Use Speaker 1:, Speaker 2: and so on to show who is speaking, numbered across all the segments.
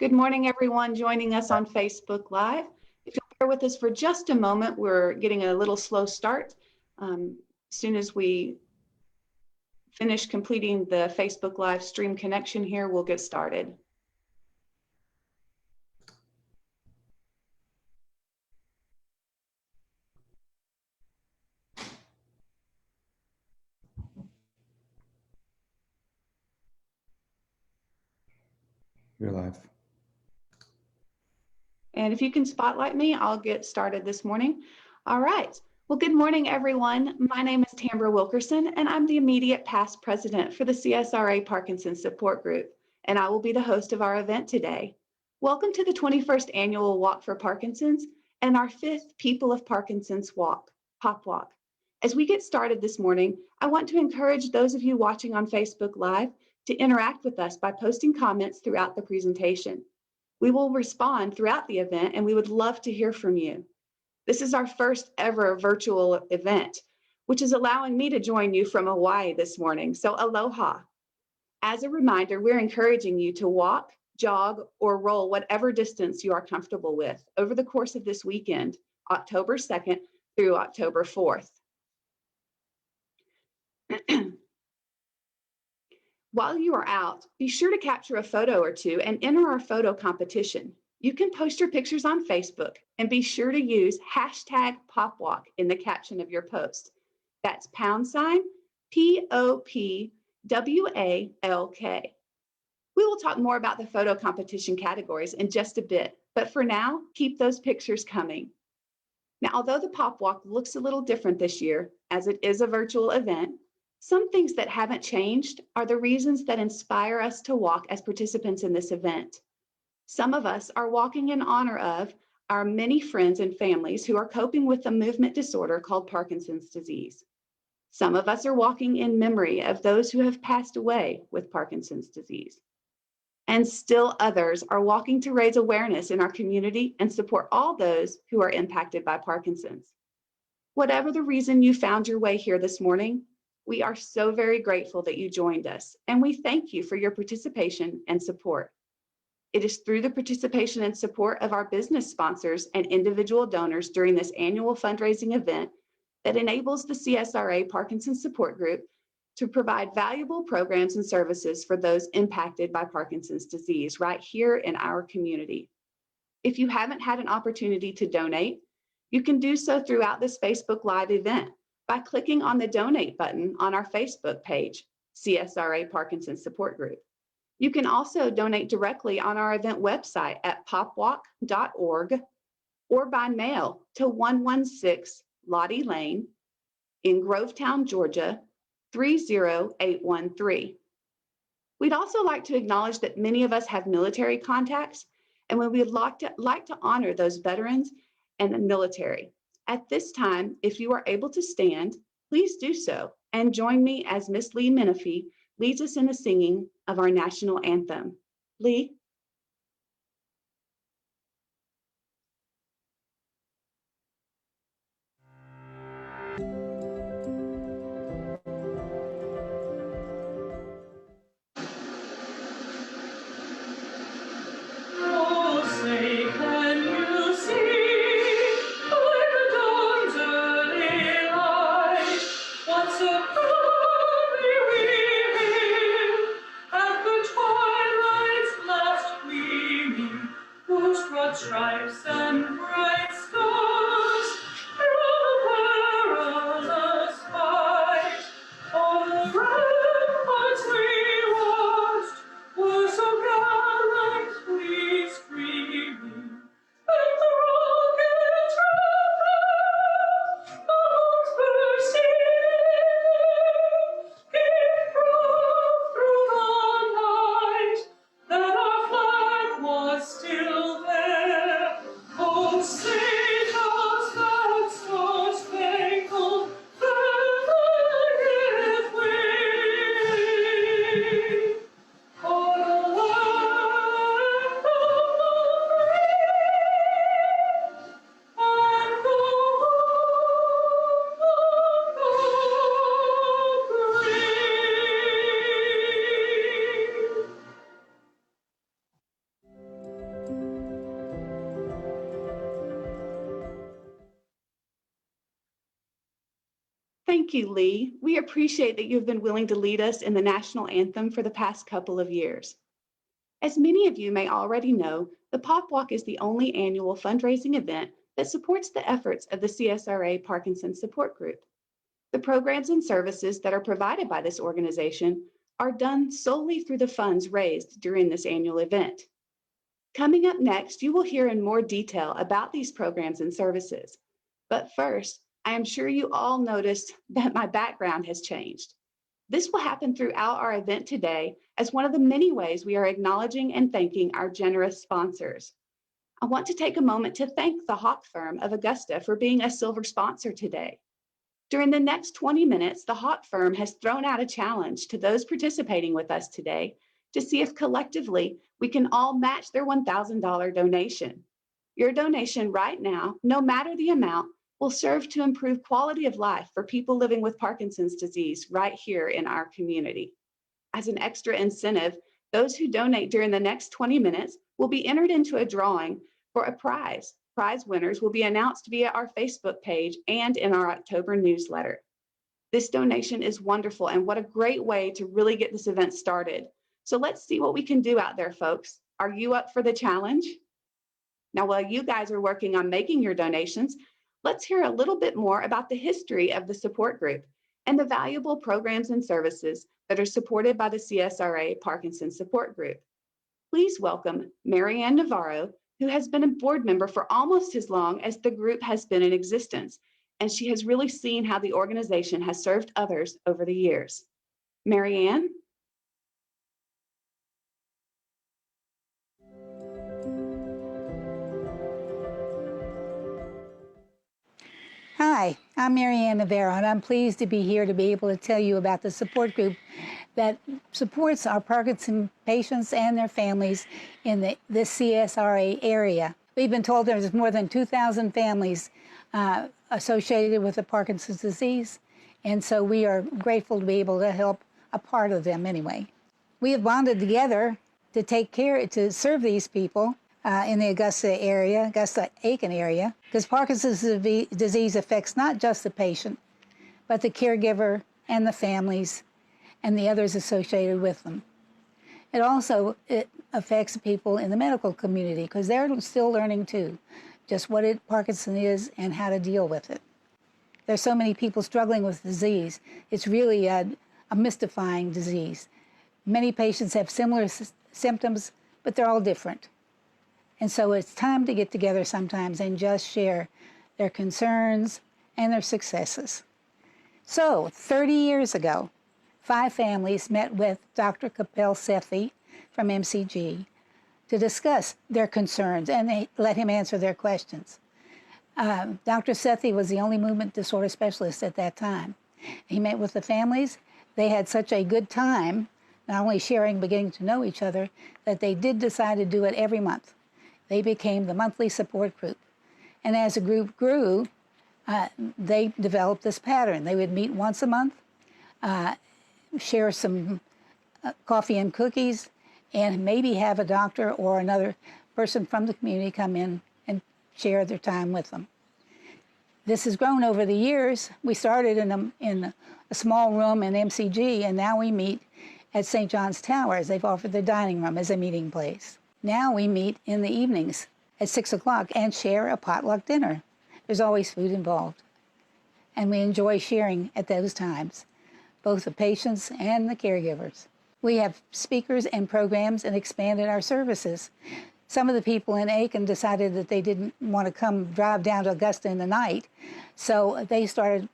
Speaker 1: Good morning, everyone joining us on Facebook Live. If you'll bear with us for just a moment, we're getting a little slow start. As soon as we finish completing the Facebook Live stream connection here, we'll get started.
Speaker 2: You're live.
Speaker 1: And if you can spotlight me, I'll get started this morning. All right. Well, good morning, everyone. My name is Tambra Wilkerson, and I'm the immediate past president for the CSRA Parkinson Support Group, and I will be the host of our event today. Welcome to the 21st Annual Walk for Parkinson's and our 5th People of Parkinson's Walk, Pop Walk. As we get started this morning, I want to encourage those of you watching on Facebook Live to interact with us by posting comments throughout the presentation. We will respond throughout the event, and we would love to hear from you. This is our first ever virtual event, which is allowing me to join you from Hawaii this morning, so aloha. As a reminder, we're encouraging you to walk, jog, or roll whatever distance you are comfortable with over the course of this weekend, October 2nd through October 4th. While you are out, be sure to capture a photo or two and enter our photo competition. You can post your pictures on Facebook and be sure to use #PopWalk in the caption of your post. That's #POPWALK. We will talk more about the photo competition categories in just a bit, but for now, keep those pictures coming. Now, although the Pop Walk looks a little different this year, as it is a virtual event, some things that haven't changed are the reasons that inspire us to walk as participants in this event. Some of us are walking in honor of our many friends and families who are coping with a movement disorder called Parkinson's disease. Some of us are walking in memory of those who have passed away with Parkinson's disease. And still others are walking to raise awareness in our community and support all those who are impacted by Parkinson's. Whatever the reason you found your way here this morning, we are so very grateful that you joined us, and we thank you for your participation and support. It is through the participation and support of our business sponsors and individual donors during this annual fundraising event that enables the CSRA Parkinson Support Group to provide valuable programs and services for those impacted by Parkinson's disease right here in our community. If you haven't had an opportunity to donate, you can do so throughout this Facebook Live event by clicking on the donate button on our Facebook page, CSRA Parkinson Support Group. You can also donate directly on our event website at popwalk.org or by mail to 116 Lottie Lane in Grovetown, Georgia, 30813. We'd also like to acknowledge that many of us have military contacts, and we would like to honor those veterans and the military. At this time, if you are able to stand, please do so and join me as Miss Lee Menifee leads us in the singing of our national anthem. Lee.
Speaker 3: At the twilight's last
Speaker 1: Thank you, Lee. We appreciate that you've been willing to lead us in the national anthem for the past couple of years. As many of you may already know, the Pop Walk is the only annual fundraising event that supports the efforts of the CSRA Parkinson Support Group. The programs and services that are provided by this organization are done solely through the funds raised during this annual event. Coming up next, you will hear in more detail about these programs and services. But first, I am sure you all noticed that my background has changed. This will happen throughout our event today as one of the many ways we are acknowledging and thanking our generous sponsors. I want to take a moment to thank the Hawk firm of Augusta for being a silver sponsor today. During the next 20 minutes, the Hawk firm has thrown out a challenge to those participating with us today to see if collectively we can all match their $1,000 donation. Your donation right now, no matter the amount, will serve to improve quality of life for people living with Parkinson's disease right here in our community. As an extra incentive, those who donate during the next 20 minutes will be entered into a drawing for a prize. Prize winners will be announced via our Facebook page and in our October newsletter. This donation is wonderful, and what a great way to really get this event started. So let's see what we can do out there, folks. Are you up for the challenge? Now, while you guys are working on making your donations, let's hear a little bit more about the history of the support group and the valuable programs and services that are supported by the CSRA Parkinson Support Group. Please welcome Marianne Navarro, who has been a board member for almost as long as the group has been in existence, and she has really seen how the organization has served others over the years. Marianne?
Speaker 3: Hi, I'm Marianne Navarro, and I'm pleased to be here to be able to tell you about the support group that supports our Parkinson patients and their families in the CSRA area. We've been told there's more than 2,000 families associated with the Parkinson's disease, and so we are grateful to be able to help a part of them anyway. We have bonded together to serve these people in the Augusta-Aiken area, because Parkinson's disease affects not just the patient, but the caregiver and the families and the others associated with them. It affects people in the medical community, because they're still learning too, just what Parkinson is and how to deal with it. There's so many people struggling with disease. It's really a mystifying disease. Many patients have similar symptoms, but they're all different. And so it's time to get together sometimes and just share their concerns and their successes. So 30 years ago, 5 families met with Dr. Kapil Sethi from MCG to discuss their concerns, and they let him answer their questions. Dr. Sethi was the only movement disorder specialist at that time. He met with the families. They had such a good time, not only sharing, but getting to know each other, that they did decide to do it every month. They became the monthly support group. And as the group grew, they developed this pattern. They would meet once a month, share some coffee and cookies, and maybe have a doctor or another person from the community come in and share their time with them. This has grown over the years. We started in a small room in MCG, and now we meet at St. John's Towers. They've offered the dining room as a meeting place. Now we meet in the evenings at 6 o'clock and share a potluck dinner. There's always food involved. And we enjoy sharing at those times, both the patients and the caregivers. We have speakers and programs and expanded our services. Some of the people in Aiken decided that they didn't want to drive down to Augusta in the night, so they started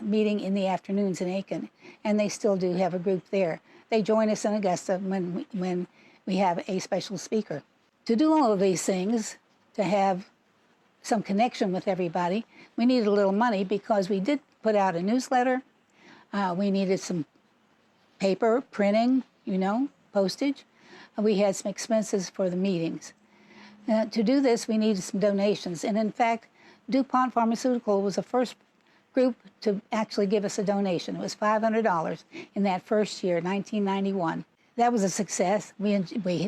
Speaker 3: meeting in the afternoons in Aiken, and they still do have a group there. They join us in Augusta when we have a special speaker. To do all of these things, to have some connection with everybody, we needed a little money, because we did put out a newsletter. We needed some paper, printing, postage. We had some expenses for the meetings. To do this, we needed some donations. And in fact, DuPont Pharmaceutical was the first group to actually give us a donation. It was $500 in that first year, 1991. That was a success. We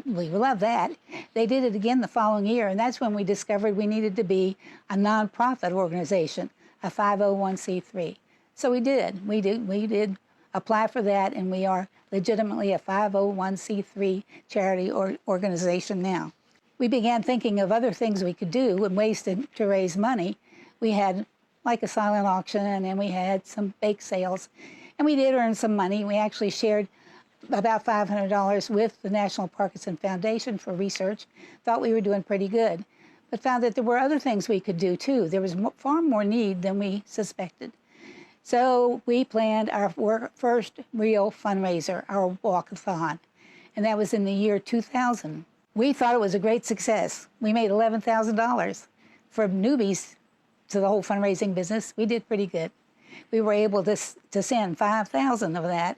Speaker 3: love that. They did it again the following year, and that's when we discovered we needed to be a nonprofit organization, a 501c3. So we did apply for that, and we are legitimately a 501c3 charity or organization now. We began thinking of other things we could do and ways to raise money. We had like a silent auction, and then we had some bake sales, and we did earn some money. We actually shared about $500 with the National Parkinson Foundation for research. Thought we were doing pretty good, but found that there were other things we could do too. There was far more need than we suspected. So we planned our first real fundraiser, our walkathon, and that was in the year 2000. We thought it was a great success. We made $11,000. For newbies to the whole fundraising business, we did pretty good. We were able to send 5,000 of that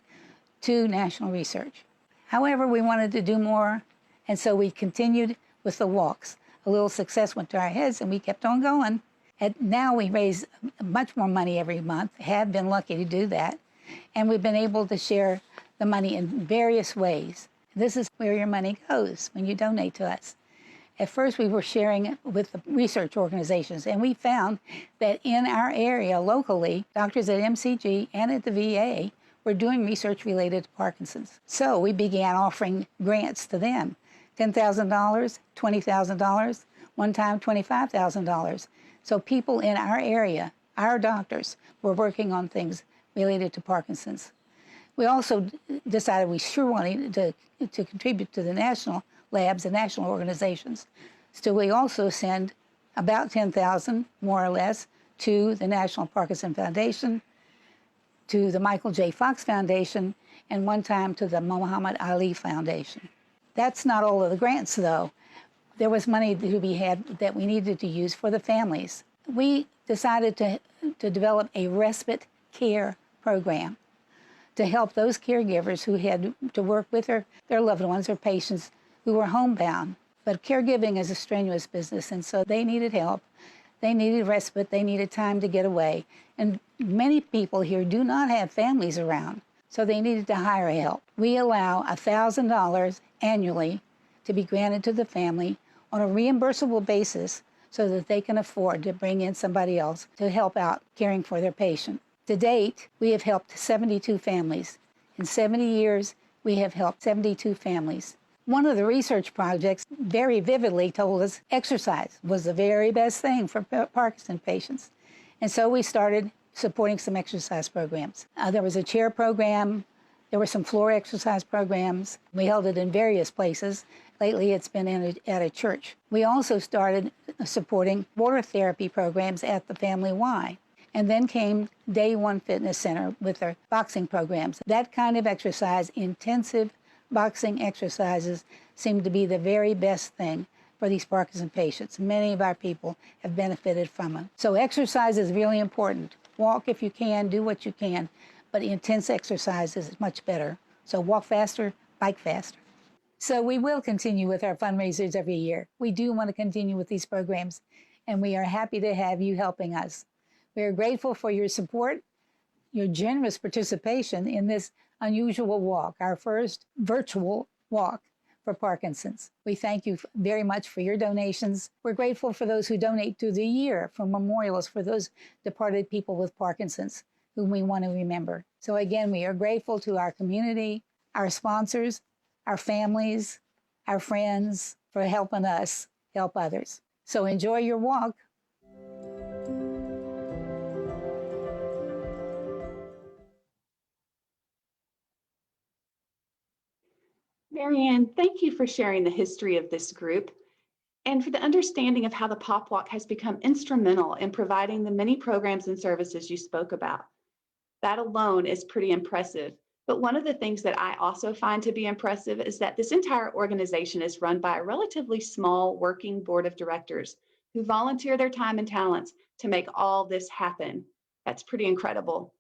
Speaker 3: to national research. However, we wanted to do more, and so we continued with the walks. A little success went to our heads, and we kept on going. And now we raise much more money every month, have been lucky to do that, and we've been able to share the money in various ways. This is where your money goes when you donate to us. At first, we were sharing it with the research organizations, and we found that in our area locally, doctors at MCG and at the VA were doing research related to Parkinson's. So we began offering grants to them, $10,000, $20,000, one time $25,000. So people in our area, our doctors, were working on things related to Parkinson's. We also decided we sure wanted to contribute to the national labs and national organizations. So we also send about $10,000, more or less, to the National Parkinson Foundation, to the Michael J. Fox Foundation, and one time to the Muhammad Ali Foundation. That's not all of the grants, though. There was money to be had that we needed to use for the families. We decided to develop a respite care program to help those caregivers who had to work with their loved ones or patients who were homebound. But caregiving is a strenuous business, and so they needed help. They needed respite. They needed time to get away. And many people here do not have families around, so they needed to hire help. We allow $1,000 annually to be granted to the family on a reimbursable basis so that they can afford to bring in somebody else to help out caring for their patient. To date, we have helped 72 families. In 70 years, we have helped 72 families. One of the research projects very vividly told us exercise was the very best thing for Parkinson patients. And so we started supporting some exercise programs. There was a chair program. There were some floor exercise programs. We held it in various places. Lately, it's been at a church. We also started supporting water therapy programs at the Family Y. And then came Day One Fitness Center with their boxing programs. That kind of exercise, intensive boxing exercises, seem to be the very best thing for these Parkinson patients. Many of our people have benefited from it. So exercise is really important. Walk if you can, do what you can, but intense exercise is much better. So walk faster, bike faster. So we will continue with our fundraisers every year. We do want to continue with these programs, and we are happy to have you helping us. We are grateful for your support, your generous participation in this unusual walk, our first virtual walk for Parkinson's. We thank you very much for your donations. We're grateful for those who donate through the year for memorials for those departed people with Parkinson's whom we want to remember. So again, we are grateful to our community, our sponsors, our families, our friends for helping us help others. So enjoy your walk.
Speaker 1: Marianne, thank you for sharing the history of this group and for the understanding of how the Pop Walk has become instrumental in providing the many programs and services you spoke about. That alone is pretty impressive. But one of the things that I also find to be impressive is that this entire organization is run by a relatively small working board of directors who volunteer their time and talents to make all this happen. That's pretty incredible.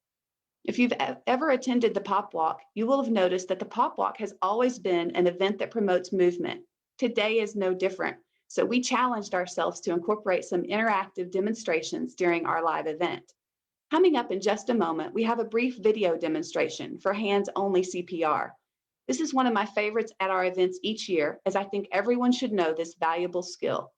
Speaker 1: If you've ever attended the Pop Walk, you will have noticed that the Pop Walk has always been an event that promotes movement. Today is no different. So we challenged ourselves to incorporate some interactive demonstrations during our live event. Coming up in just a moment, we have a brief video demonstration for hands-only CPR. This is one of my favorites at our events each year, as I think everyone should know this valuable skill.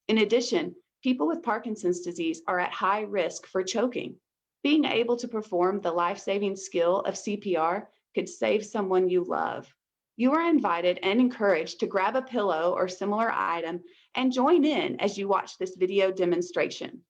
Speaker 1: In addition, people with Parkinson's disease are at high risk for choking. Being able to perform the life-saving skill of CPR could save someone you love. You are invited and encouraged to grab a pillow or similar item and join in as you watch this video demonstration.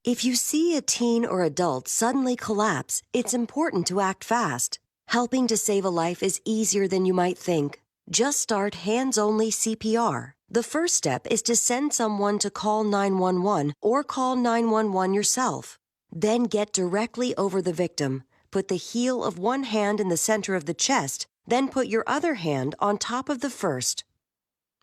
Speaker 4: If you see a teen or adult suddenly collapse, it's important to act fast. Helping to save a life is easier than you might think. Just start hands-only CPR. The first step is to send someone to call 911 or call 911 yourself. Then get directly over the victim. Put the heel of one hand in the center of the chest, then put your other hand on top of the first.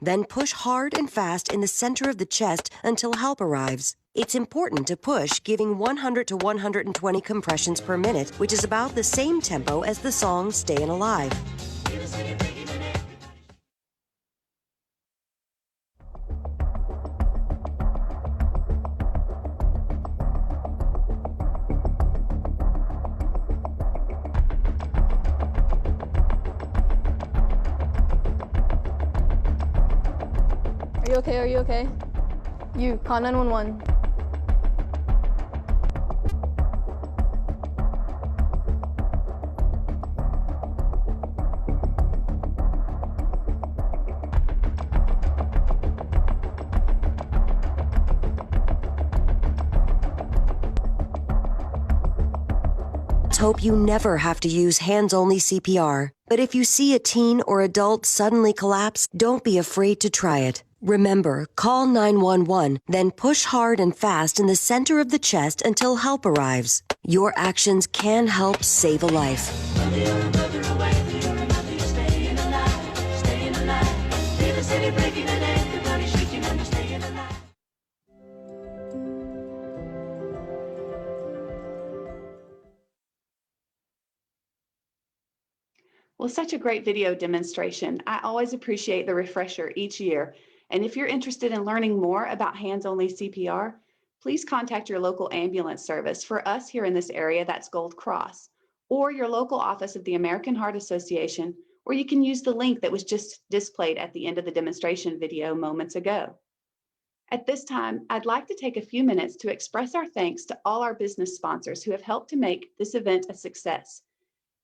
Speaker 4: Then push hard and fast in the center of the chest until help arrives. It's important to push, giving 100 to 120 compressions per minute, which is about the same tempo as the song Stayin' Alive.
Speaker 5: Are you okay? Are you okay? You, call 911.
Speaker 4: Hope you never have to use hands-only CPR. But if you see a teen or adult suddenly collapse, don't be afraid to try it. Remember, call 911, then push hard and fast in the center of the chest until help arrives. Your actions can help save a life.
Speaker 1: Well, such a great video demonstration. I always appreciate the refresher each year. And if you're interested in learning more about hands-only CPR, please contact your local ambulance service. For us here in this area, that's Gold Cross, or your local office of the American Heart Association, or you can use the link that was just displayed at the end of the demonstration video moments ago. At this time, I'd like to take a few minutes to express our thanks to all our business sponsors who have helped to make this event a success.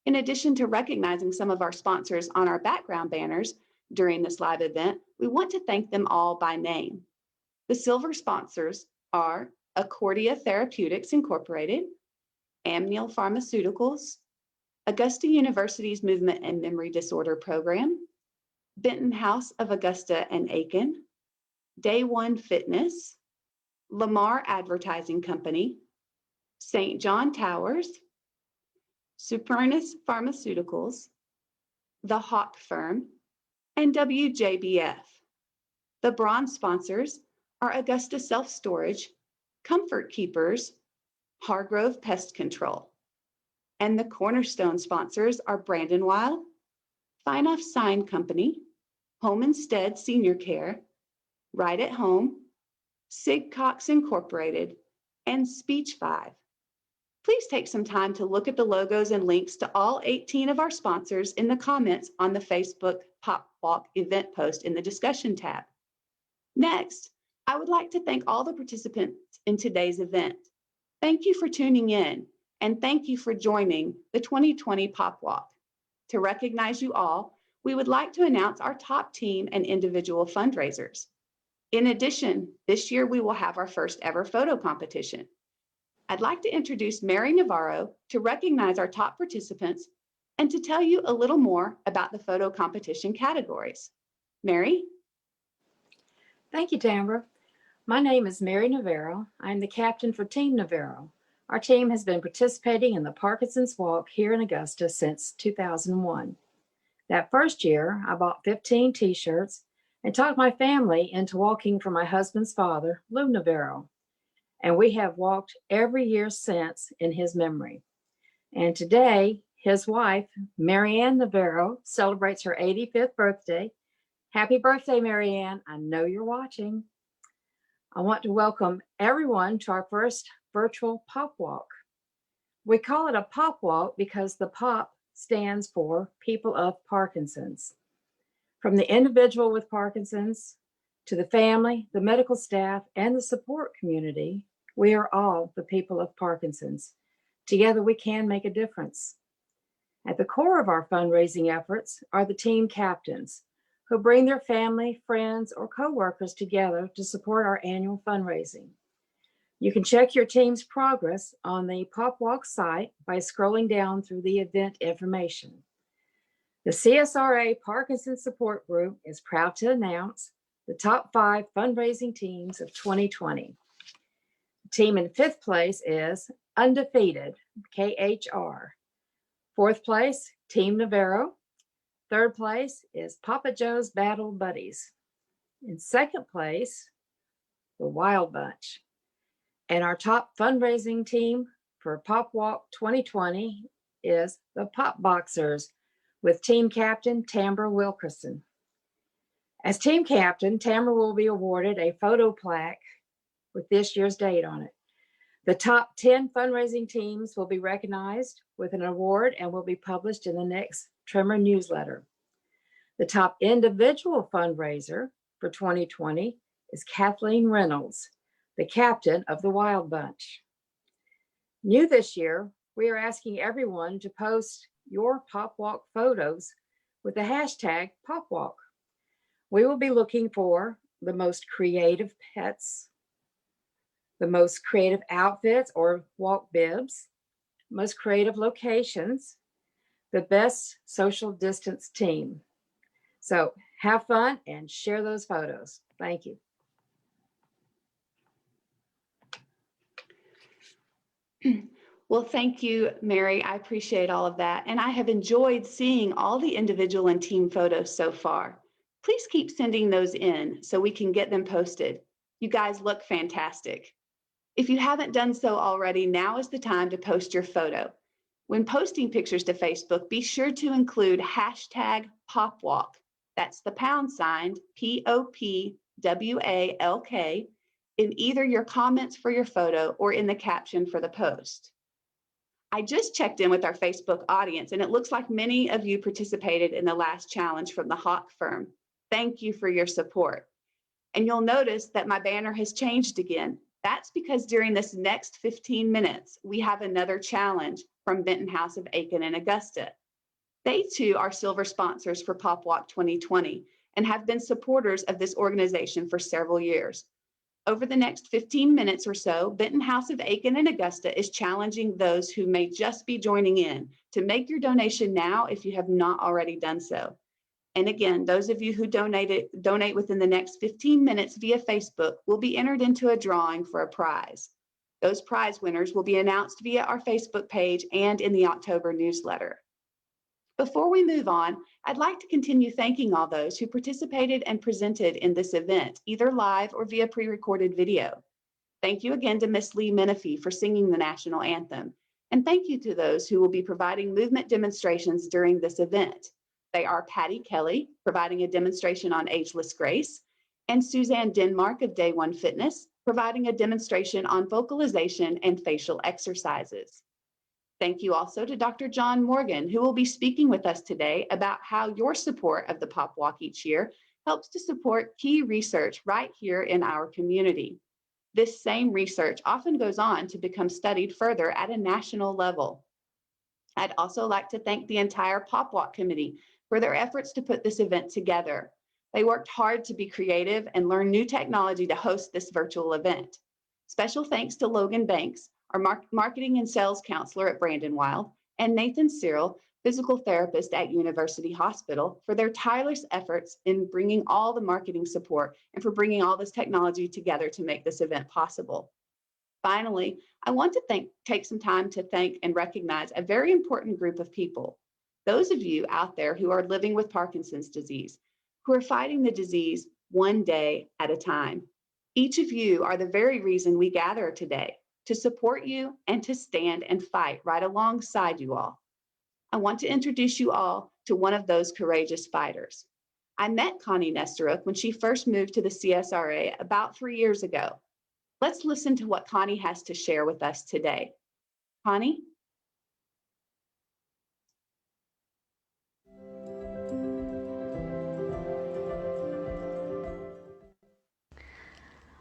Speaker 1: In addition to recognizing some of our sponsors on our background banners during this live event, we want to thank them all by name. The silver sponsors are Accordia Therapeutics Incorporated, Amneal Pharmaceuticals, Augusta University's Movement and Memory Disorder Program, Benton House of Augusta and Aiken, Day One Fitness, Lamar Advertising Company, St. John Towers, Supernus Pharmaceuticals, The Hawk Firm, and WJBF. The bronze sponsors are Augusta Self-Storage, Comfort Keepers, Hargrove Pest Control. And the cornerstone sponsors are Brandon Weil, Fine Off Sign Company, Home Instead Senior Care, Right at Home, Sig Cox Incorporated, and Speech 5. Please take some time to look at the logos and links to all 18 of our sponsors in the comments on the Facebook Pop Walk event post in the discussion tab. Next, I would like to thank all the participants in today's event. Thank you for tuning in, and thank you for joining the 2020 Pop Walk. To recognize you all, we would like to announce our top team and individual fundraisers. In addition, this year we will have our first ever photo competition. I'd like to introduce Mary Navarro to recognize our top participants and to tell you a little more about the photo competition categories. Mary?
Speaker 6: Thank you, Tamara. My name is Mary Navarro. I'm the captain for Team Navarro. Our team has been participating in the Parkinson's Walk here in Augusta since 2001. That first year, I bought 15 t-shirts and talked my family into walking for my husband's father, Lou Navarro. And we have walked every year since in his memory. And today, his wife, Marianne Navarro, celebrates her 85th birthday. Happy birthday, Marianne. I know you're watching. I want to welcome everyone to our first virtual pop walk. We call it a pop walk because the pop stands for people of Parkinson's. From the individual with Parkinson's to the family, the medical staff, and the support community, we are all the people of Parkinson's. Together we can make a difference. At the core of our fundraising efforts are the team captains who bring their family, friends, or coworkers together to support our annual fundraising. You can check your team's progress on the Pop Walk site by scrolling down through the event information. The CSRA Parkinson Support Group is proud to announce the top 5 fundraising teams of 2020. The team in 5th place is Undefeated, KHR. 4th place, Team Navarro. 3rd place is Papa Joe's Battle Buddies. In 2nd place, the Wild Bunch. And our top fundraising team for Pop Walk 2020 is the Pop Boxers with team captain Tamara Wilkerson. As team captain, Tamara will be awarded a photo plaque with this year's date on it. The top 10 fundraising teams will be recognized with an award and will be published in the next Tremor newsletter. The top individual fundraiser for 2020 is Kathleen Reynolds, the captain of the Wild Bunch. New this year, we are asking everyone to post your Pop Walk photos with the hashtag Pop Walk. We will be looking for the most creative pets, the most creative outfits or walk bibs, most creative locations, the best social distance team. So have fun and share those photos. Thank you.
Speaker 1: Well, thank you, Mary. I appreciate all of that. And I have enjoyed seeing all the individual and team photos so far. Please keep sending those in so we can get them posted. You guys look fantastic. If you haven't done so already, now is the time to post your photo. When posting pictures to Facebook, be sure to include hashtag PopWalk. That's the # POPWALK in either your comments for your photo or in the caption for the post. I just checked in with our Facebook audience, and it looks like many of you participated in the last challenge from the Hawk firm. Thank you for your support. And you'll notice that my banner has changed again. That's because during this next 15 minutes, we have another challenge from Benton House of Aiken and Augusta. They too are silver sponsors for Pop Walk 2020 and have been supporters of this organization for several years. Over the next 15 minutes or so, Benton House of Aiken and Augusta is challenging those who may just be joining in to make your donation now if you have not already done so. And again, those of you who donate within the next 15 minutes via Facebook will be entered into a drawing for a prize. Those prize winners will be announced via our Facebook page and in the October newsletter. Before we move on, I'd like to continue thanking all those who participated and presented in this event, either live or via pre-recorded video. Thank you again to Miss Lee Menifee for singing the national anthem. And thank you to those who will be providing movement demonstrations during this event. They are Patty Kelly, providing a demonstration on ageless grace, and Suzanne Denmark of Day One Fitness, providing a demonstration on vocalization and facial exercises. Thank you also to Dr. John Morgan, who will be speaking with us today about how your support of the Pop Walk each year helps to support key research right here in our community. This same research often goes on to become studied further at a national level. I'd also like to thank the entire Pop Walk committee for their efforts to put this event together. They worked hard to be creative and learn new technology to host this virtual event. Special thanks to Logan Banks, our marketing and sales counselor at Brandon Wild, and Nathan Cyril, physical therapist at University Hospital, for their tireless efforts in bringing all the marketing support and for bringing all this technology together to make this event possible. Finally, I want to take some time to thank and recognize a very important group of people. Those of you out there who are living with Parkinson's disease, who are fighting the disease one day at a time. Each of you are the very reason we gather today, to support you and to stand and fight right alongside you all. I want to introduce you all to one of those courageous fighters. I met Connie Nesteruk when she first moved to the CSRA about 3 years ago. Let's listen to what Connie has to share with us today. Connie?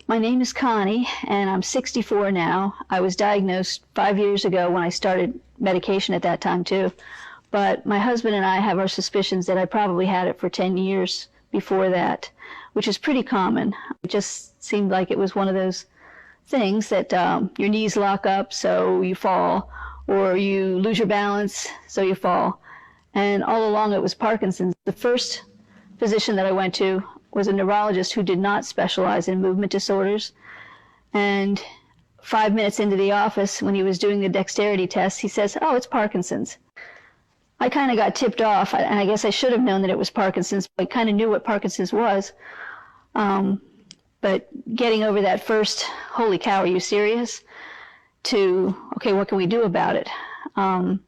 Speaker 7: My name is Connie, and I'm 64 now. I was diagnosed 5 years ago when I started medication at that time too. But my husband and I have our suspicions that I probably had it for 10 years before that, which is pretty common. It just seemed like it was one of those things that your knees lock up so you fall, or you lose your balance so you fall. And all along it was Parkinson's. The first physician that I went to was a neurologist who did not specialize in movement disorders. And 5 minutes into the office, when he was doing the dexterity test, he says, "Oh, it's Parkinson's." I kind of got tipped off, and I guess I should have known that it was Parkinson's. I kind of knew what Parkinson's was. But getting over that first, "Holy cow, are you serious?" to, "Okay, what can we do about it?" And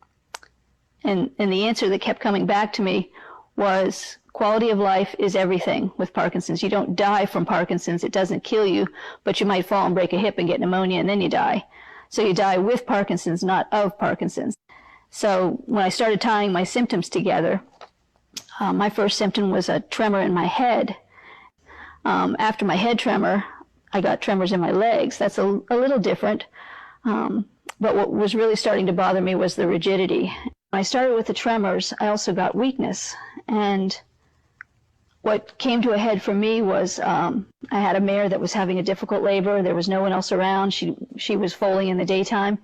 Speaker 7: the answer that kept coming back to me was, quality of life is everything with Parkinson's. You don't die from Parkinson's. It doesn't kill you, but you might fall and break a hip and get pneumonia, and then you die. So you die with Parkinson's, not of Parkinson's. So when I started tying my symptoms together, my first symptom was a tremor in my head. After my head tremor, I got tremors in my legs. That's a little different. But what was really starting to bother me was the rigidity. When I started with the tremors, I also got weakness. And what came to a head for me was I had a mare that was having a difficult labor. There was no one else around. She was foaling in the daytime.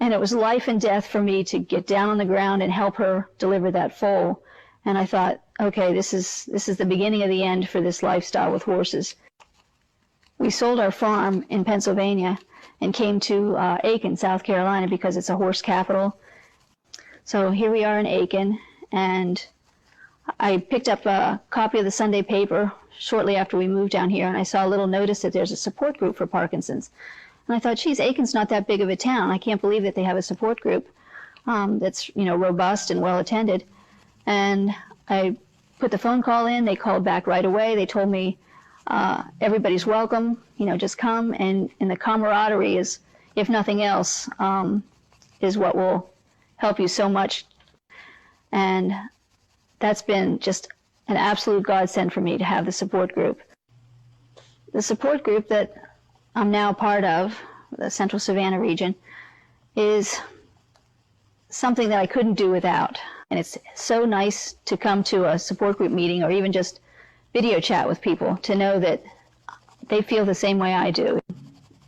Speaker 7: And it was life and death for me to get down on the ground and help her deliver that foal. And I thought, okay, this is the beginning of the end for this lifestyle with horses. We sold our farm in Pennsylvania and came to Aiken, South Carolina, because it's a horse capital. So here we are in Aiken, and I picked up a copy of the Sunday paper shortly after we moved down here, and I saw a little notice that there's a support group for Parkinson's. And I thought, geez, Aiken's not that big of a town. I can't believe that they have a support group that's, robust and well attended. And I put the phone call in. They called back right away. They told me everybody's welcome, just come. And the camaraderie is, if nothing else, is what will help you so much. And that's been just an absolute godsend for me to have the support group. The support group that I'm now part of, the Central Savannah region, is something that I couldn't do without. And it's so nice to come to a support group meeting or even just video chat with people to know that they feel the same way I do.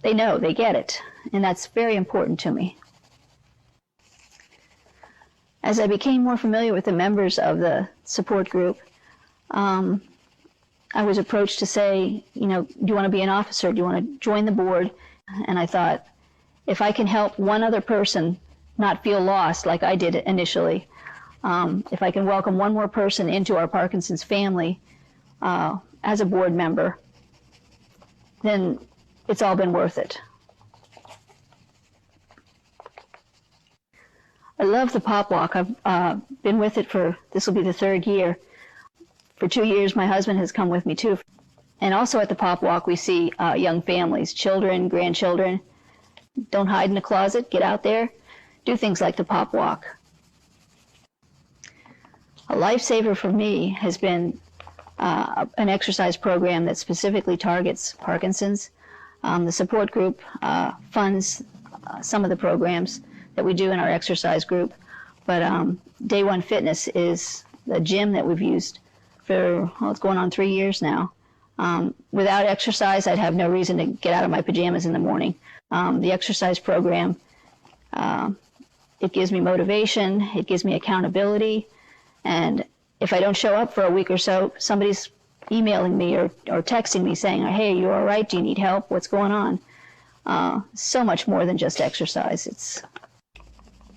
Speaker 7: They know, they get it, and that's very important to me. As I became more familiar with the members of the support group, I was approached to say, do you want to be an officer? Do you want to join the board? And I thought, if I can help one other person not feel lost like I did initially, if I can welcome one more person into our Parkinson's family as a board member, then it's all been worth it. I love the pop walk. I've been with it this will be the 3rd year. For 2 years, my husband has come with me too. And also at the pop walk, we see young families, children, grandchildren. Don't hide in a closet, get out there, do things like the pop walk. A lifesaver for me has been an exercise program that specifically targets Parkinson's. The support group funds some of the programs that we do in our exercise group. But Day One Fitness is the gym that we've used for, it's going on 3 years now. Without exercise, I'd have no reason to get out of my pajamas in the morning. The exercise program, it gives me motivation, it gives me accountability, and if I don't show up for a week or so, somebody's emailing me or texting me saying, hey, are you all right? Do you need help? What's going on? So much more than just exercise.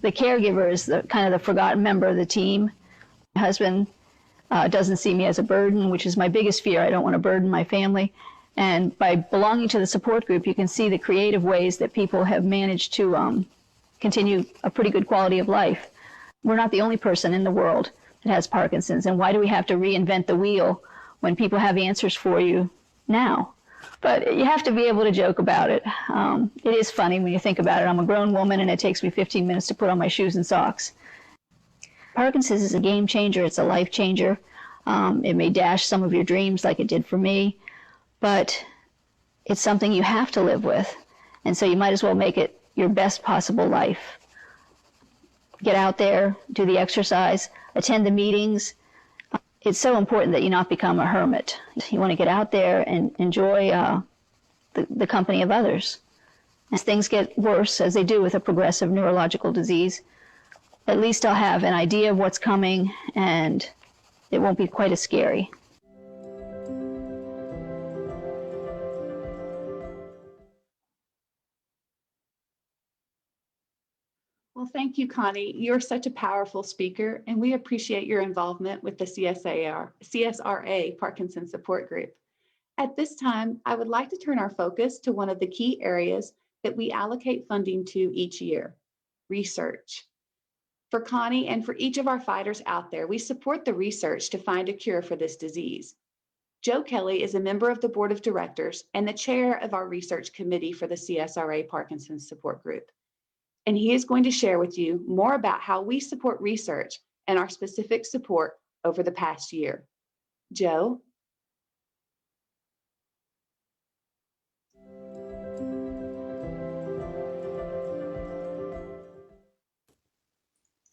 Speaker 7: The caregiver is kind of the forgotten member of the team. My husband doesn't see me as a burden, which is my biggest fear. I don't want to burden my family. And by belonging to the support group, you can see the creative ways that people have managed to continue a pretty good quality of life. We're not the only person in the world that has Parkinson's, and why do we have to reinvent the wheel when people have answers for you now? But you have to be able to joke about it. It is funny when you think about it. I'm a grown woman and it takes me 15 minutes to put on my shoes and socks. Parkinson's is a game changer. It's a life changer. It may dash some of your dreams like it did for me, but it's something you have to live with. And so you might as well make it your best possible life. Get out there, do the exercise, attend the meetings. It's so important that you not become a hermit. You want to get out there and enjoy the company of others. As things get worse, as they do with a progressive neurological disease, at least I'll have an idea of what's coming and it won't be quite as scary.
Speaker 1: Well, thank you, Connie. You're such a powerful speaker, and we appreciate your involvement with the CSRA Parkinson Support Group. At this time, I would like to turn our focus to one of the key areas that we allocate funding to each year, research. For Connie and for each of our fighters out there, we support the research to find a cure for this disease. Joe Kelly is a member of the board of directors and the chair of our research committee for the CSRA Parkinson Support Group. And he is going to share with you more about how we support research and our specific support over the past year. Joe?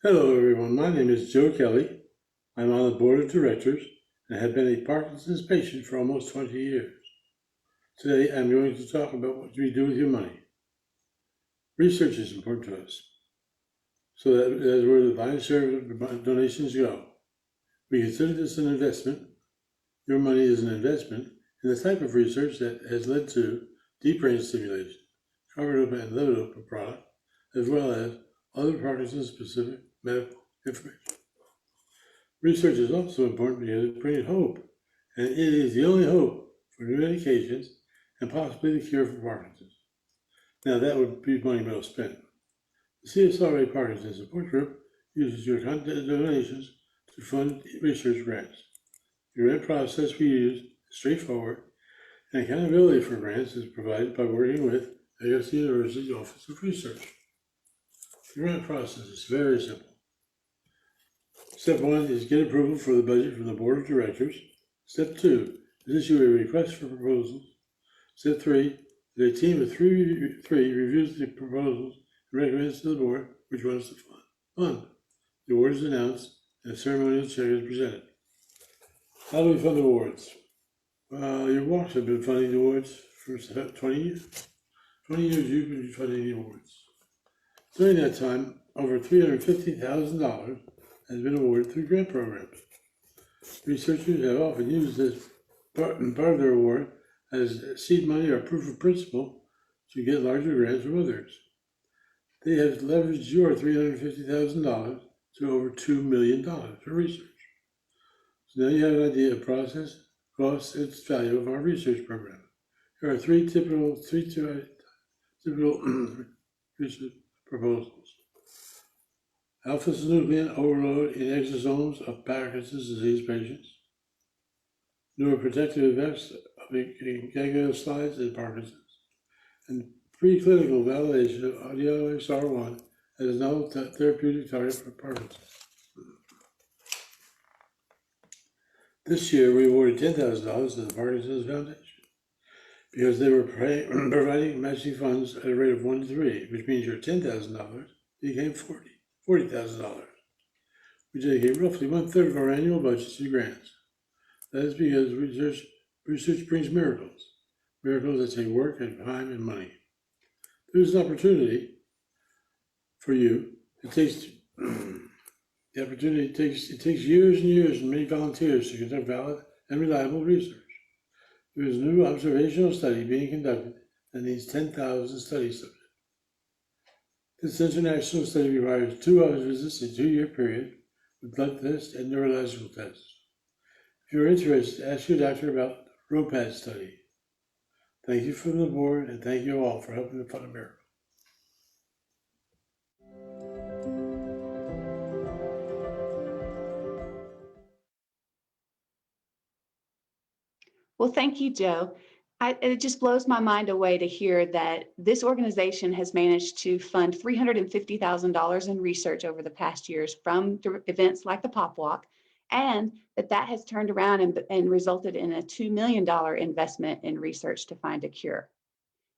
Speaker 8: Hello everyone, my name is Joe Kelly. I'm on the board of directors and have been a Parkinson's patient for almost 20 years. Today I'm going to talk about what we do with your money. Research is important to us, so that is where the lion's share of donations go. We consider this an investment. Your money is an investment in the type of research that has led to deep brain stimulation, carbidopa and levodopa product, as well as other Parkinson-specific medical information. Research is also important because it brings hope, and it is the only hope for new medications and possibly the cure for Parkinson's. Now that would be money well spent. The CSRA Parkinson Support Group uses your content donations to fund research grants. The grant process we use is straightforward, and accountability for grants is provided by working with AOC University's Office of Research. The grant process is very simple. Step 1 is get approval for the budget from the board of directors. Step 2 is issue a request for proposals. Step 3, the team of three reviews the proposals and recommends to the board which ones to fund. The award is announced and a ceremonial check is presented. How do we fund awards? Your WALT have been funding the awards for 20 years. 20 years you've been funding the awards. During that time, over $350,000 has been awarded through grant programs. Researchers have often used this part of their award as seed money or proof of principle to get larger grants from others. They have leveraged your $350,000 to over $2 million for research. So now you have an idea of process, cost, and value of our research program. There are three typical research proposals. Alpha-synuclein overload in exosomes of Parkinson's disease patients. Neuroprotective effects of gangliosides in Parkinson's. And preclinical validation of ADOXR1 as a novel therapeutic target for Parkinson's. This year, we awarded $10,000 to the Parkinson's Foundation because they were providing matching funds at a rate of 1 to 3, which means your $10,000 became $40,000. We dedicate roughly 1/3 of our annual budget to grants. That is because research brings miracles that take work and time and money. There's an opportunity for you. It takes years and years and many volunteers to conduct valid and reliable research. There is a new observational study being conducted that needs 10,000 study subjects. This international study requires 2 office visits in a 2-year period with blood tests and neurological tests. If you're interested, ask your doctor about the ROPAD study. Thank you from the board, and thank you all for helping to fund a miracle.
Speaker 1: Well, thank you, Joe. It just blows my mind away to hear that this organization has managed to fund $350,000 in research over the past years from events like the Pop Walk, and that has turned around and resulted in a $2 million investment in research to find a cure.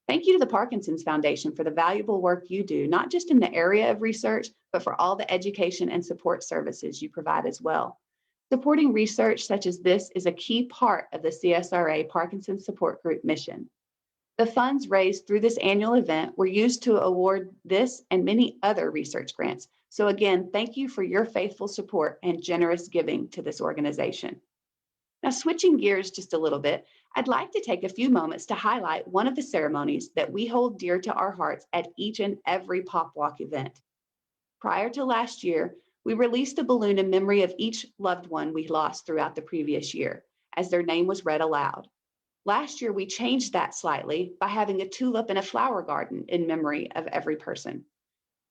Speaker 1: Thank you to the Parkinson's Foundation for the valuable work you do, not just in the area of research, but for all the education and support services you provide as well. Supporting research such as this is a key part of the CSRA Parkinson's Support Group mission. The funds raised through this annual event were used to award this and many other research grants. So again, thank you for your faithful support and generous giving to this organization. Now, switching gears just a little bit, I'd like to take a few moments to highlight one of the ceremonies that we hold dear to our hearts at each and every Pop Walk event. Prior to last year, we released a balloon in memory of each loved one we lost throughout the previous year, as their name was read aloud. Last year, we changed that slightly by having a tulip and a flower garden in memory of every person.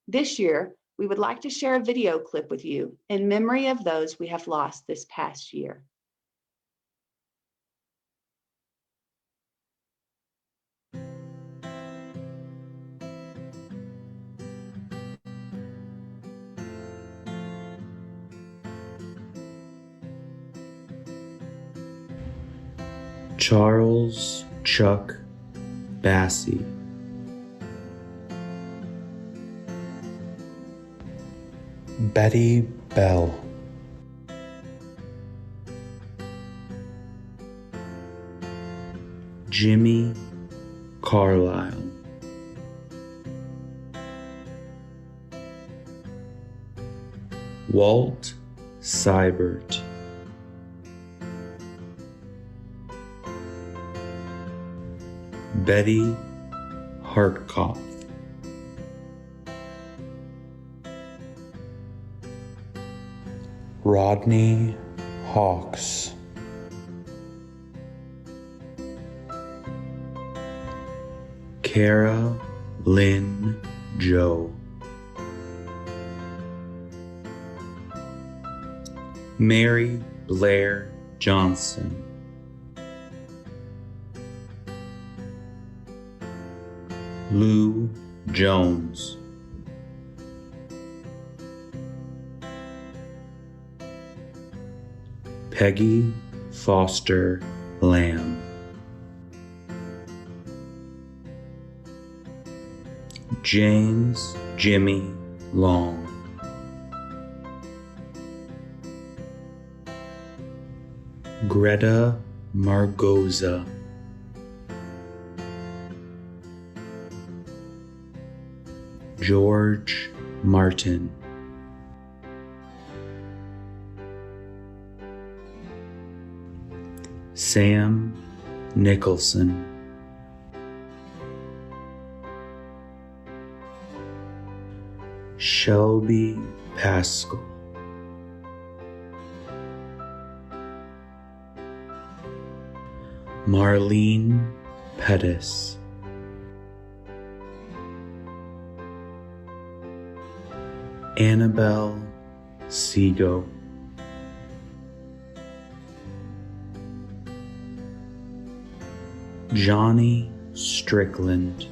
Speaker 1: This year, we would like to share a video clip with you in memory of those we have lost this past year.
Speaker 2: Charles Chuck BASSI. Betty Bell. Jimmy Carlisle. Walt CYBART. Betty HARTKOPF. Rodney Hawks. CARA LINN Joe. Mary Blair Johnson. Lou Jones. Peggy Foster Lamb. James Jimmy Long. GRETA MARGOZA. George Martin. Sam Nicholson. Shelby Pascal. Marlene Pettus. Annabelle SEAGO. Johnny Strickland.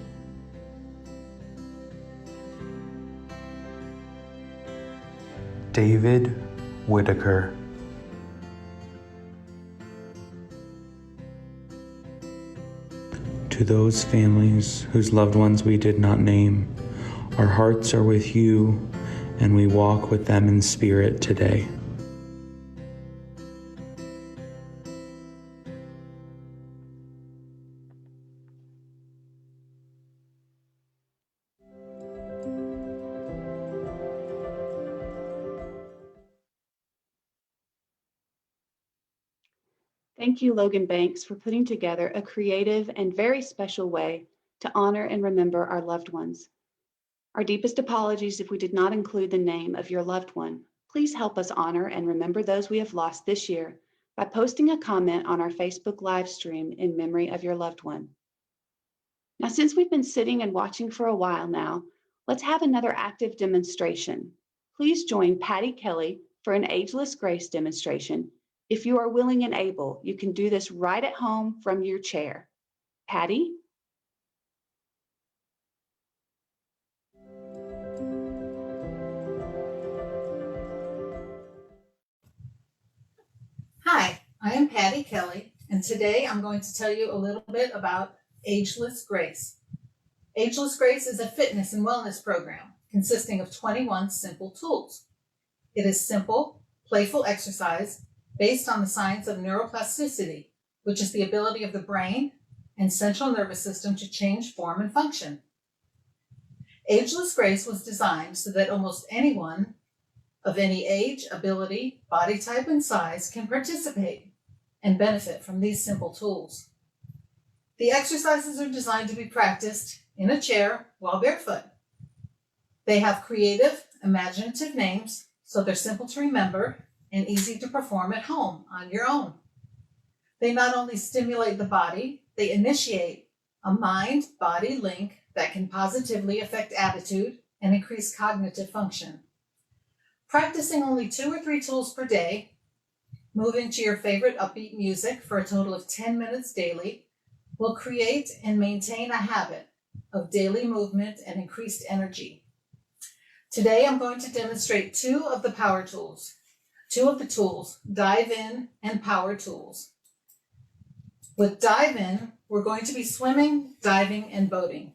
Speaker 2: David Whittaker. To those families whose loved ones we did not name, our hearts are with you, and we walk with them in spirit today.
Speaker 1: Thank you, Logan Banks, for putting together a creative and very special way to honor and remember our loved ones. Our deepest apologies if we did not include the name of your loved one. Please help us honor and remember those we have lost this year by posting a comment on our Facebook live stream in memory of your loved one. Now, since we've been sitting and watching for a while now, let's have another active demonstration. Please join Patty Kelly for an Ageless Grace demonstration. If you are willing and able, you can do this right at home from your chair. Patty?
Speaker 9: Hi, I am Patty Kelly, and today I'm going to tell you a little bit about Ageless Grace. Ageless Grace is a fitness and wellness program consisting of 21 simple tools. It is simple, playful exercise based on the science of neuroplasticity, which is the ability of the brain and central nervous system to change form and function. Ageless Grace was designed so that almost anyone of any age, ability, body type, and size can participate and benefit from these simple tools. The exercises are designed to be practiced in a chair while barefoot. They have creative, imaginative names, so they're simple to remember and easy to perform at home on your own. They not only stimulate the body, they initiate a mind-body link that can positively affect attitude and increase cognitive function. Practicing only 2 or 3 tools per day, moving to your favorite upbeat music for a total of 10 minutes daily, will create and maintain a habit of daily movement and increased energy. Today, I'm going to demonstrate 2 of the power tools. 2 of the tools, Dive In and Power Tools. With Dive In, we're going to be swimming, diving, and boating.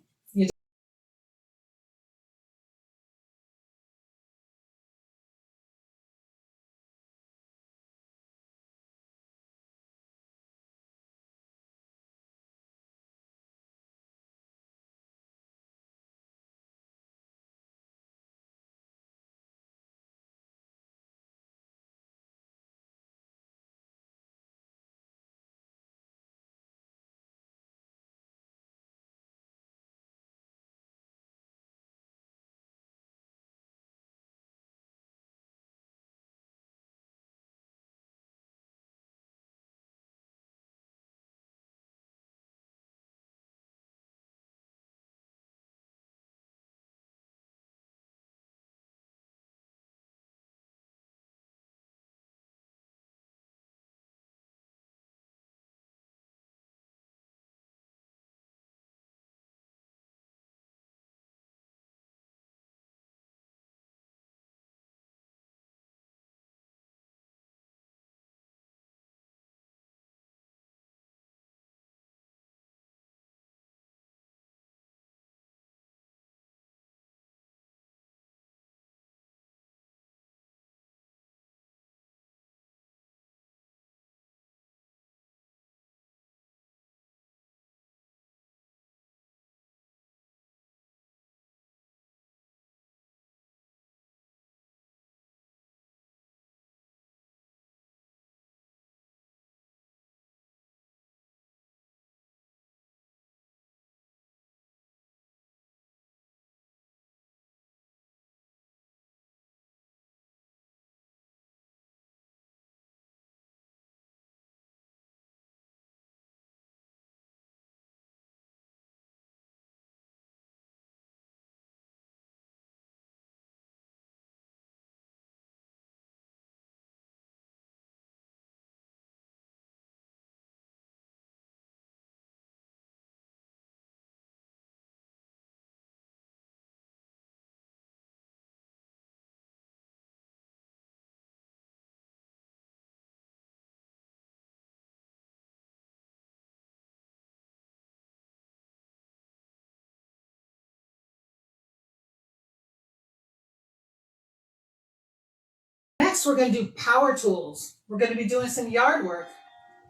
Speaker 9: Next, we're going to do power tools. We're going to be doing some yard work.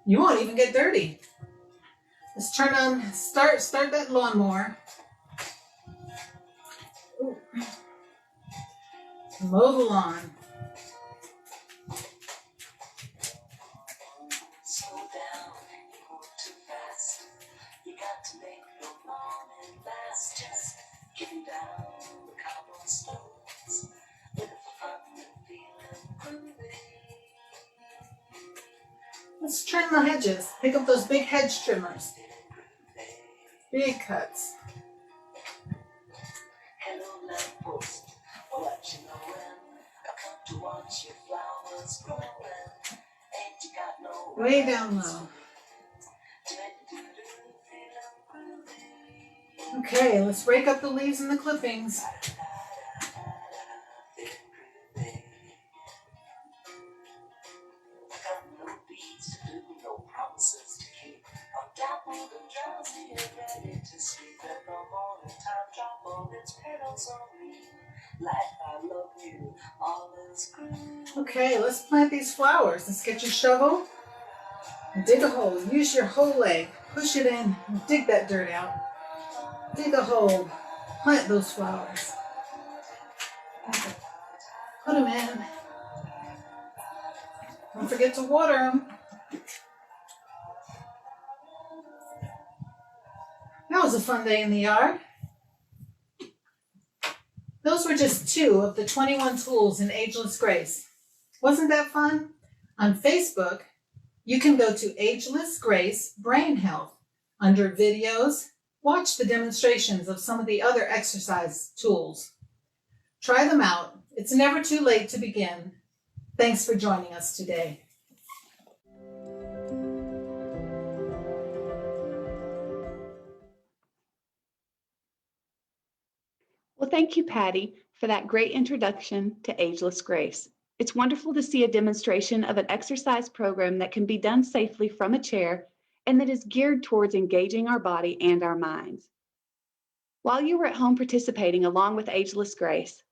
Speaker 9: You won't even get dirty. Let's turn on, start that lawnmower. Ooh. Mow the lawn.
Speaker 10: Slow down, you move too fast. You got to make your morning last. Just getting down the cobblestones with fun and feeling groovy.
Speaker 9: Let's trim the hedges. Pick up those big hedge trimmers. Big cuts.
Speaker 10: Hello, lamppost. What you knowin'? I come to watch your flowers growing. Ain't you got no
Speaker 9: Way down low. Okay, let's break up the leaves and the clippings.
Speaker 10: No beats to do, no promises to keep. I'm dappled and drowsy and ready to sleep. Let the morning time drop all its petals on me. Like I love you, all is good.
Speaker 9: Okay, let's plant these flowers. Let's get your shovel. Dig a hole. Use your whole leg. Push it in. Dig that dirt out. Dig a hole. Plant those flowers. Put them in. Don't forget to water them. That was a fun day in the yard. Those were just 2 of the 21 tools in Ageless Grace. Wasn't that fun? On Facebook, you can go to Ageless Grace Brain Health. Under videos, watch the demonstrations of some of the other exercise tools. Try them out. It's never too late to begin. Thanks for joining us today.
Speaker 1: Well, thank you, Patty, for that great introduction to Ageless Grace. It's wonderful to see a demonstration of an exercise program that can be done safely from a chair and that is geared towards engaging our body and our minds. While you were at home participating along with Ageless Grace,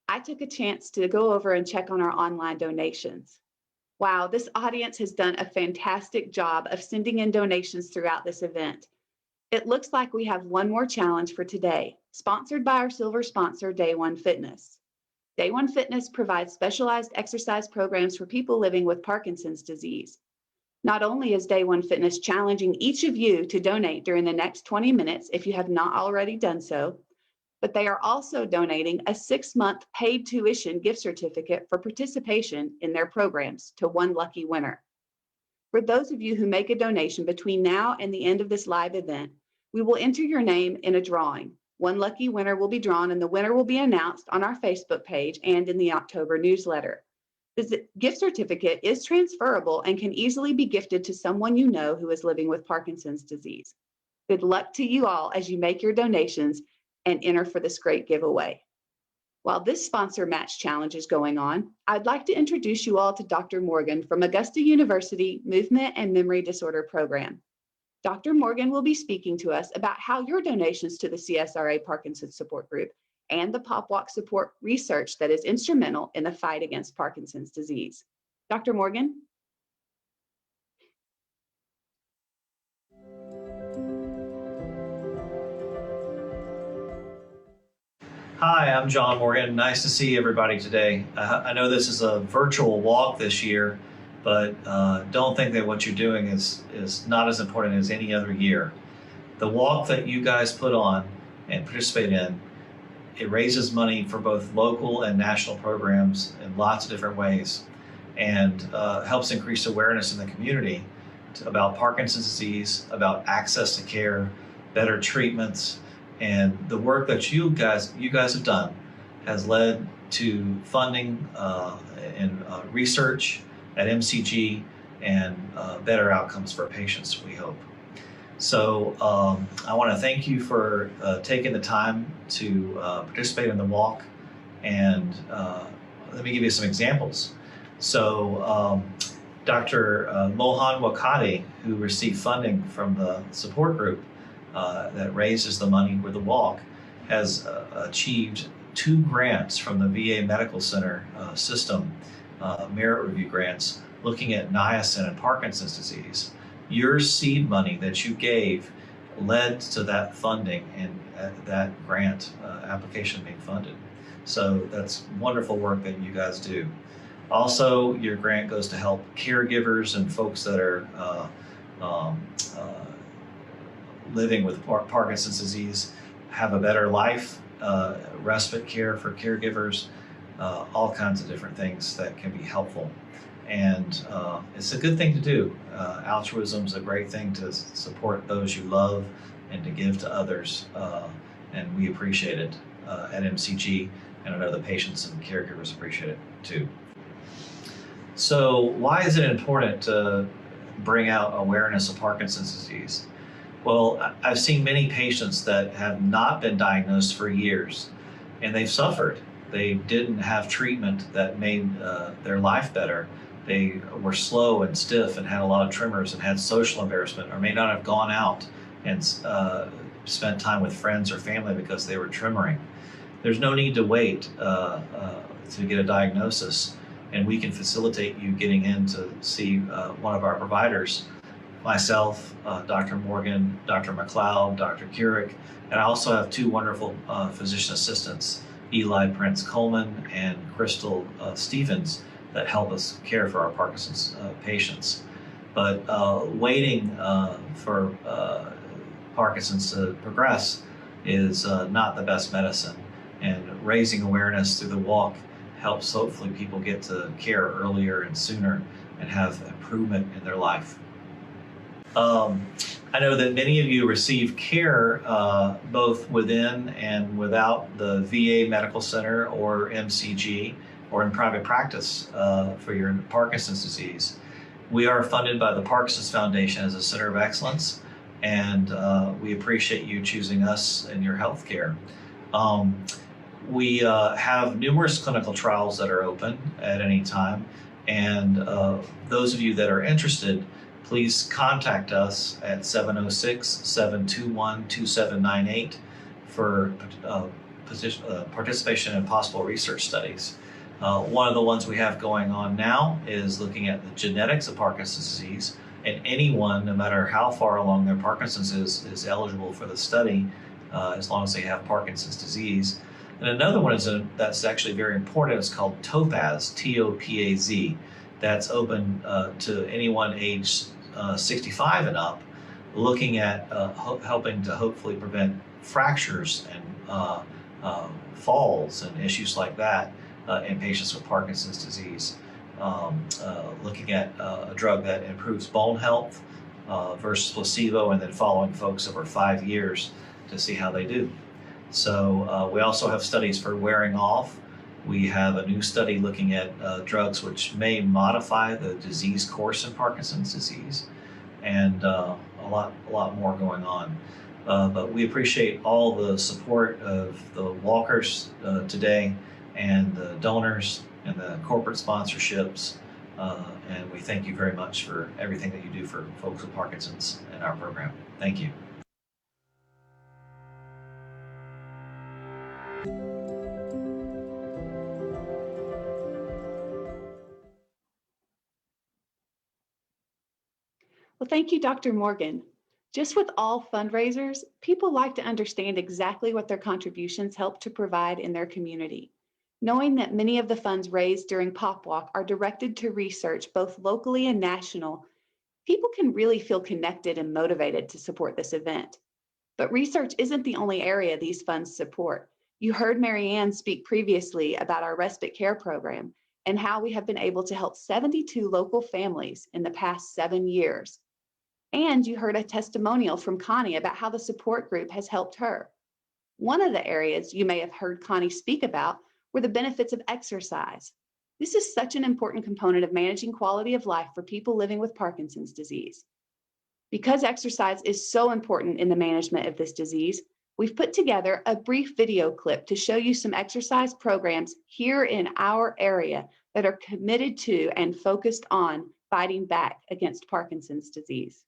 Speaker 1: I took a chance to go over and check on our online donations. Wow, this audience has done a fantastic job of sending in donations throughout this event. It looks like we have one more challenge for today, sponsored by our silver sponsor, Day One Fitness. Day One Fitness provides specialized exercise programs for people living with Parkinson's disease. Not only is Day One Fitness challenging each of you to donate during the next 20 minutes if you have not already done so, but they are also donating a 6-month paid tuition gift certificate for participation in their programs to one lucky winner. For those of you who make a donation between now and the end of this live event, we will enter your name in a drawing. One lucky winner will be drawn and the winner will be announced on our Facebook page and in the October newsletter. The gift certificate is transferable and can easily be gifted to someone you know who is living with Parkinson's disease. Good luck to you all as you make your donations and enter for this great giveaway. While this sponsor match challenge is going on, I'd like to introduce you all to Dr. Morgan from Augusta University Movement and Memory Disorder Program. Dr. Morgan will be speaking to us about how your donations to the CSRA Parkinson's Support Group and the Pop Walk support research that is instrumental in the fight against Parkinson's disease. Dr. Morgan?
Speaker 11: Hi, I'm John Morgan. Nice to see everybody today. I know this is a virtual walk this year, but don't think that what you're doing is not as important as any other year. The walk that you guys put on and participate in, it raises money for both local and national programs in lots of different ways and helps increase awareness in the community about Parkinson's disease, about access to care, better treatments, and the work that you guys have done has led to funding and research at MCG and better outcomes for patients, we hope. So I want to thank you for taking the time to participate in the walk, and let me give you some examples. So Dr. Mohan Wakati, who received funding from the support group that raises the money for the walk, has achieved 2 grants from the VA Medical Center system, merit review grants, looking at niacin and Parkinson's disease. Your seed money that you gave led to that funding and that grant application being funded. So that's wonderful work that you guys do. Also, your grant goes to help caregivers and folks that are living with Parkinson's disease have a better life, respite care for caregivers, all kinds of different things that can be helpful. And it's a good thing to do. Altruism is a great thing to support those you love and to give to others, and we appreciate it at MCG, and I know the patients and caregivers appreciate it too. So why is it important to bring out awareness of Parkinson's disease? Well, I've seen many patients that have not been diagnosed for years, and they've suffered. They didn't have treatment that made their life better. They were slow and stiff and had a lot of tremors and had social embarrassment, or may not have gone out and spent time with friends or family because they were tremoring. There's no need to wait to get a diagnosis, and we can facilitate you getting in to see one of our providers. Myself, Dr. Morgan, Dr. McLeod, Dr. Keurig, and I also have two wonderful physician assistants, Eli Prince Coleman and Crystal Stevens, that help us care for our Parkinson's patients. But waiting for Parkinson's to progress is not the best medicine, and raising awareness through the walk helps hopefully people get to care earlier and sooner and have improvement in their life. I know that many of you receive care both within and without the VA Medical Center or MCG or in private practice for your Parkinson's disease. We are funded by the Parkinson's Foundation as a center of excellence, and we appreciate you choosing us in your health care. We have numerous clinical trials that are open at any time, and those of you that are interested, please contact us at 706-721-2798 for participation in possible research studies. One of the ones we have going on now is looking at the genetics of Parkinson's disease, and anyone, no matter how far along their Parkinson's is eligible for the study, as long as they have Parkinson's disease. And another one that's actually very important. It's called TOPAZ, T-O-P-A-Z. That's open to anyone age 65 and up, looking at helping to hopefully prevent fractures and falls and issues like that in patients with Parkinson's disease. Looking at a drug that improves bone health versus placebo, and then following folks over 5 years to see how they do. So we also have studies for wearing off. We have a new study looking at drugs which may modify the disease course in Parkinson's disease, and a lot more going on. But we appreciate all the support of the walkers today, and the donors and the corporate sponsorships, and we thank you very much for everything that you do for folks with Parkinson's in our program. Thank you.
Speaker 1: Well, thank you, Dr. Morgan. Just with all fundraisers, people like to understand exactly what their contributions help to provide in their community. Knowing that many of the funds raised during Pop Walk are directed to research both locally and national, people can really feel connected and motivated to support this event. But research isn't the only area these funds support. You heard Marianne speak previously about our respite care program and how we have been able to help 72 local families in the past 7 years. And you heard a testimonial from Connie about how the support group has helped her. One of the areas you may have heard Connie speak about were the benefits of exercise. This is such an important component of managing quality of life for people living with Parkinson's disease. Because exercise is so important in the management of this disease, we've put together a brief video clip to show you some exercise programs here in our area that are committed to and focused on fighting back against Parkinson's disease.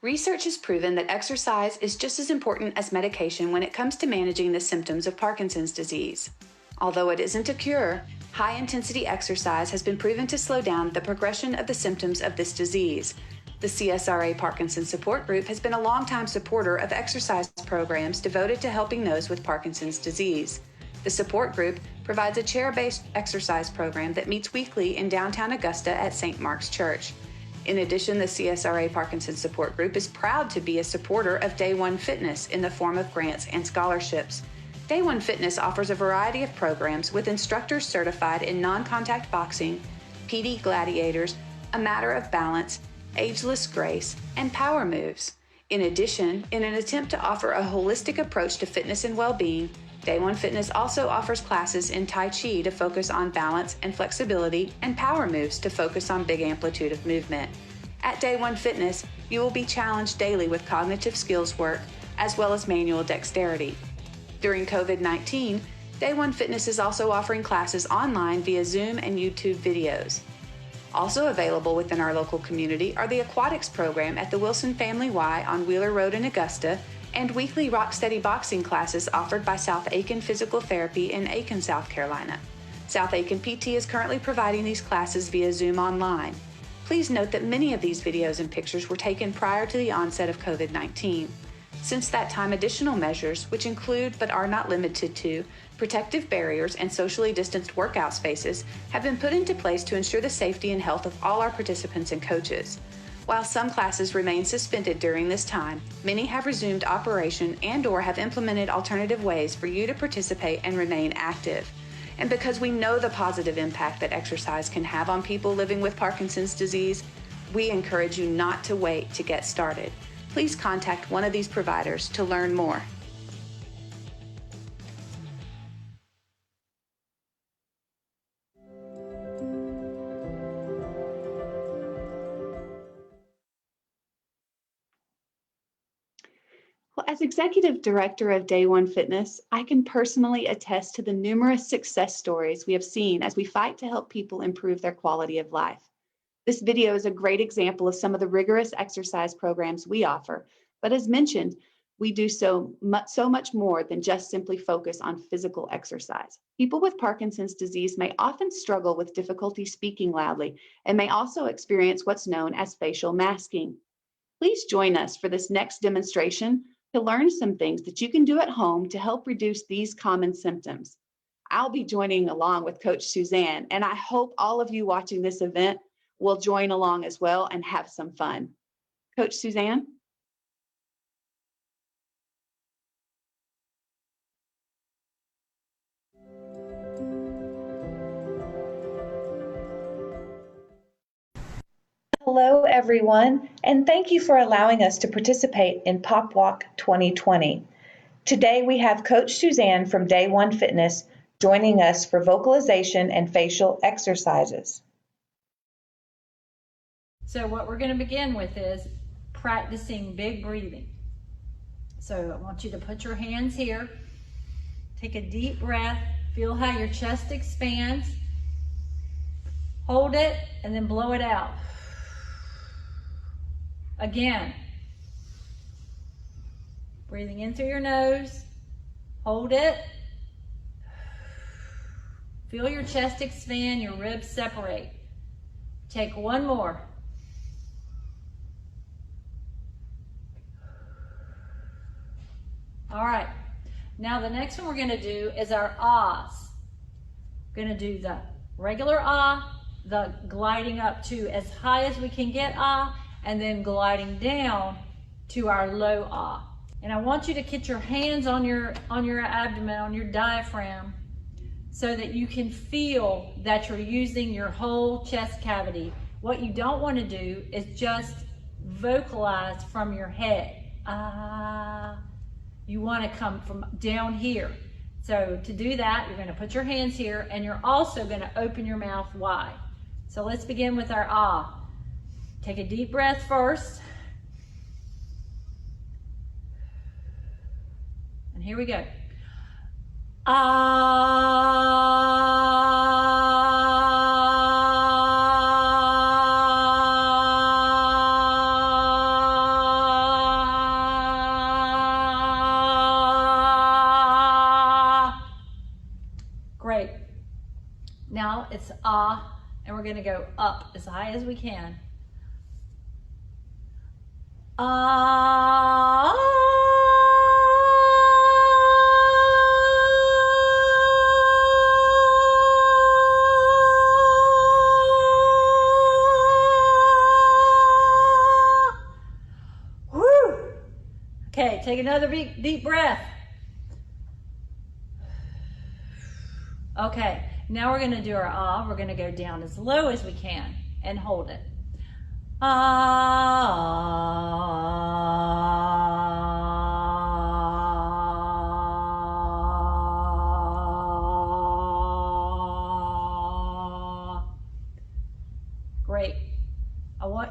Speaker 1: Research has proven that exercise is just as important as medication when it comes to managing the symptoms of Parkinson's disease. Although it isn't a cure, high-intensity exercise has been proven to slow down the progression of the symptoms of this disease. The CSRA Parkinson Support Group has been a longtime supporter of exercise programs devoted to helping those with Parkinson's disease. The support group provides a chair-based exercise program that meets weekly in downtown Augusta at St. Mark's Church. In addition, the CSRA Parkinson Support Group is proud to be a supporter of Day One Fitness in the form of grants and scholarships. Day One Fitness offers a variety of programs with instructors certified in non-contact boxing, PD gladiators, a matter of balance, ageless grace, and power moves. In addition, in an attempt to offer a holistic approach to fitness and well-being, Day One Fitness also offers classes in Tai Chi to focus on balance and flexibility, and power moves to focus on big amplitude of movement. At Day One Fitness, you will be challenged daily with cognitive skills work as well as manual dexterity. During COVID-19, Day One Fitness is also offering classes online via Zoom and YouTube videos. Also available within our local community are the aquatics program at the Wilson Family Y on Wheeler Road in Augusta, and weekly Rock Steady boxing classes offered by South Aiken Physical Therapy in Aiken, South Carolina. South Aiken PT is currently providing these classes via Zoom online. Please note that many of these videos and pictures were taken prior to the onset of COVID-19. Since that time, additional measures, which include but are not limited to protective barriers and socially distanced workout spaces, have been put into place to ensure the safety and health of all our participants and coaches. While some classes remain suspended during this time, many have resumed operation and/or have implemented alternative ways for you to participate and remain active. And because we know the positive impact that exercise can have on people living with Parkinson's disease, we encourage you not to wait to get started. Please contact one of these providers to learn more. Well, as Executive Director of Day One Fitness, I can personally attest to the numerous success stories we have seen as we fight to help people improve their quality of life. This video is a great example of some of the rigorous exercise programs we offer, but as mentioned, we do so much more than just simply focus on physical exercise. People with Parkinson's disease may often struggle with difficulty speaking loudly and may also experience what's known as facial masking. Please join us for this next demonstration to learn some things that you can do at home to help reduce these common symptoms. I'll be joining along with Coach Suzanne, and I hope all of you watching this event will join along as well and have some fun. Coach Suzanne?
Speaker 12: Hello, everyone, and thank you for allowing us to participate in Pop Walk 2020. Today, we have Coach Suzanne from Day One Fitness joining us for vocalization and facial exercises.
Speaker 13: So what we're going to begin with is practicing big breathing. So I want you to put your hands here, take a deep breath, feel how your chest expands, hold it, and then blow it out. Again, breathing in through your nose, hold it, feel your chest expand, your ribs separate. Take one more. All right, now the next one we're gonna do is our ahs. We're gonna do the regular ah, the gliding up to as high as we can get ah, and then gliding down to our low ah. And I want you to get your hands on your abdomen, on your diaphragm, so that you can feel that you're using your whole chest cavity. What you don't want to do is just vocalize from your head. Ah. You want to come from down here. So to do that, you're going to put your hands here, and you're also going to open your mouth wide. So let's begin with our ah. Take a deep breath first. And here we go. Great. Now it's ah, and we're going to go up as high as we can. Okay, take another deep breath. Okay, now we're going to do our ah. We're going to go down as low as we can and hold it. Ah.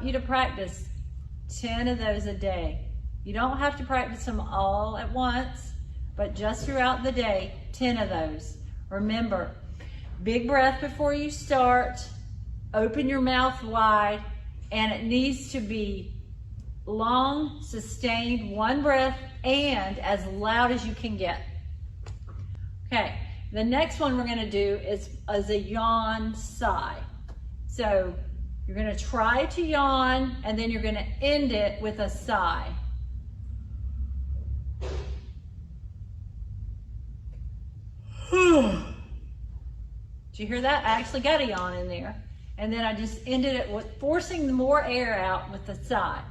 Speaker 13: want you to practice 10 of those a day. You don't have to practice them all at once, but just throughout the day, 10 of those. Remember, big breath before you start, open your mouth wide, and it needs to be long, sustained, one breath, and as loud as you can get. Okay, the next one we're gonna do is a yawn sigh. So you're gonna try to yawn, and then you're gonna end it with a sigh. Did you hear that? I actually got a yawn in there. And then I just ended it with forcing more air out with the sigh.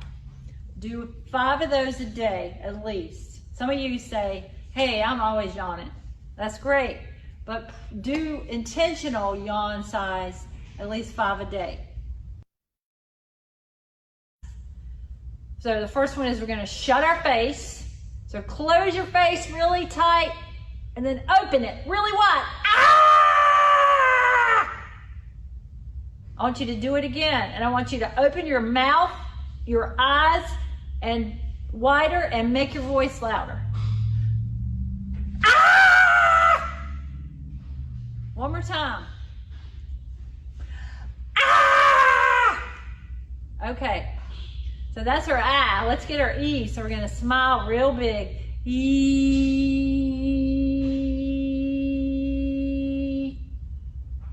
Speaker 13: Do 5 of those a day at least. Some of you say, hey, I'm always yawning. That's great. But do intentional yawn sighs at least 5 a day. So the first one is we're gonna shut our face. So close your face really tight and then open it really wide. Ah! I want you to do it again, and I want you to open your mouth, your eyes, and wider, and make your voice louder. Ah! One more time. Ah! Okay, so that's our I. Let's get our E. So we're gonna smile real big. E.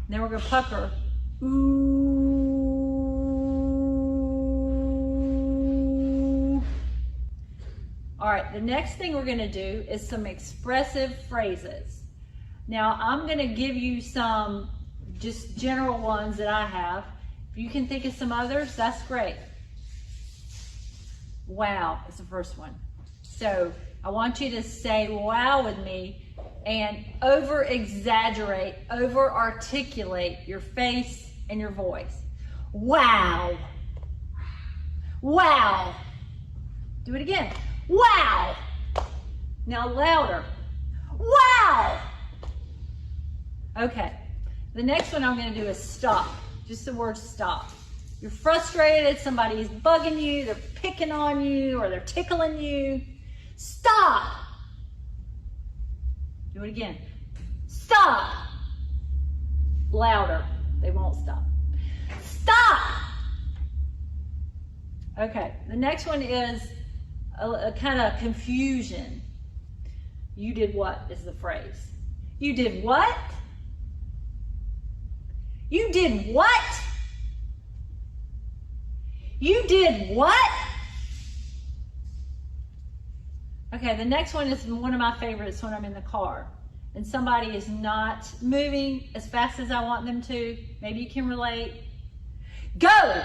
Speaker 13: Then we're gonna pucker. Ooh. All right, the next thing we're gonna do is some expressive phrases. Now, I'm gonna give you some just general ones that I have. If you can think of some others, that's great. Wow is the first one. So I want you to say wow with me and over-exaggerate, over-articulate your face and your voice. Wow. Wow. Do it again. Wow. Now louder. Wow. Okay. The next one I'm going to do is stop. Just the word stop. You're frustrated, somebody's bugging you, they're picking on you, or they're tickling you. Stop. Do it again. Stop. Louder. They won't stop. Stop. Okay, the next one is a kind of confusion. You did what is the phrase. You did what? You did what? You did what? Okay, the next one is one of my favorites when I'm in the car and somebody is not moving as fast as I want them to. Maybe you can relate. Go!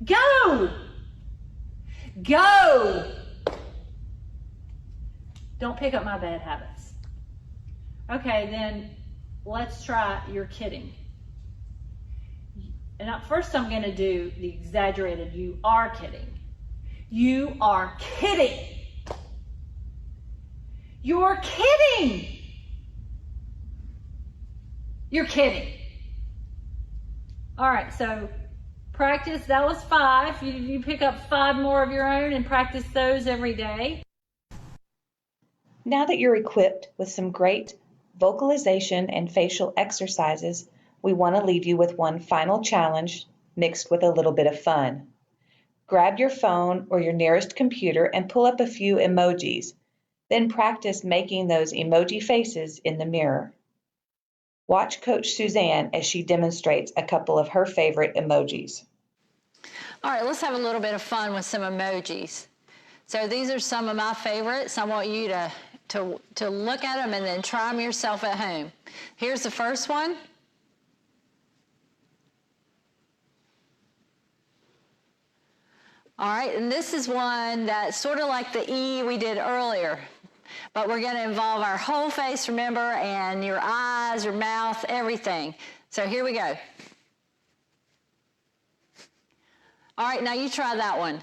Speaker 13: Go! Go! Don't pick up my bad habits. Okay, then let's try you're kidding. And at first I'm going to do the exaggerated you are kidding. You are kidding. You're kidding. You're kidding. All right, so practice. That was 5. You pick up 5 more of your own and practice those every day.
Speaker 12: Now that you're equipped with some great vocalization and facial exercises, we want to leave you with one final challenge mixed with a little bit of fun. Grab your phone or your nearest computer and pull up a few emojis. Then practice making those emoji faces in the mirror. Watch Coach Suzanne as she demonstrates a couple of her favorite emojis.
Speaker 13: All right, let's have a little bit of fun with some emojis. So these are some of my favorites. I want you to look at them and then try them yourself at home. Here's the first one. All right, and this is one that's sort of like the E we did earlier, but we're going to involve our whole face, remember, and your eyes, your mouth, everything. So here we go. All right, now you try that one.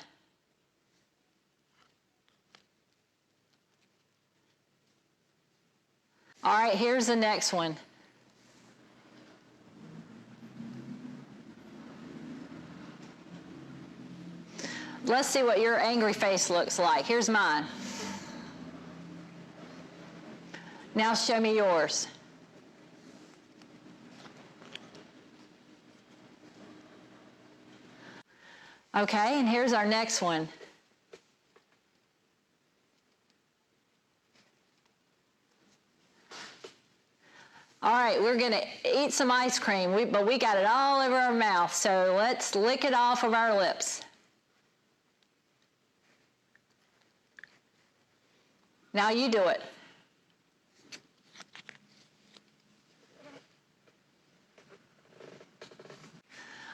Speaker 13: All right, here's the next one. let's see what your angry face looks like. Here's mine. Now show me yours. Okay, and here's our next one. All right, we're gonna eat some ice cream, but we got it all over our mouth, so let's lick it off of our lips. Now you do it.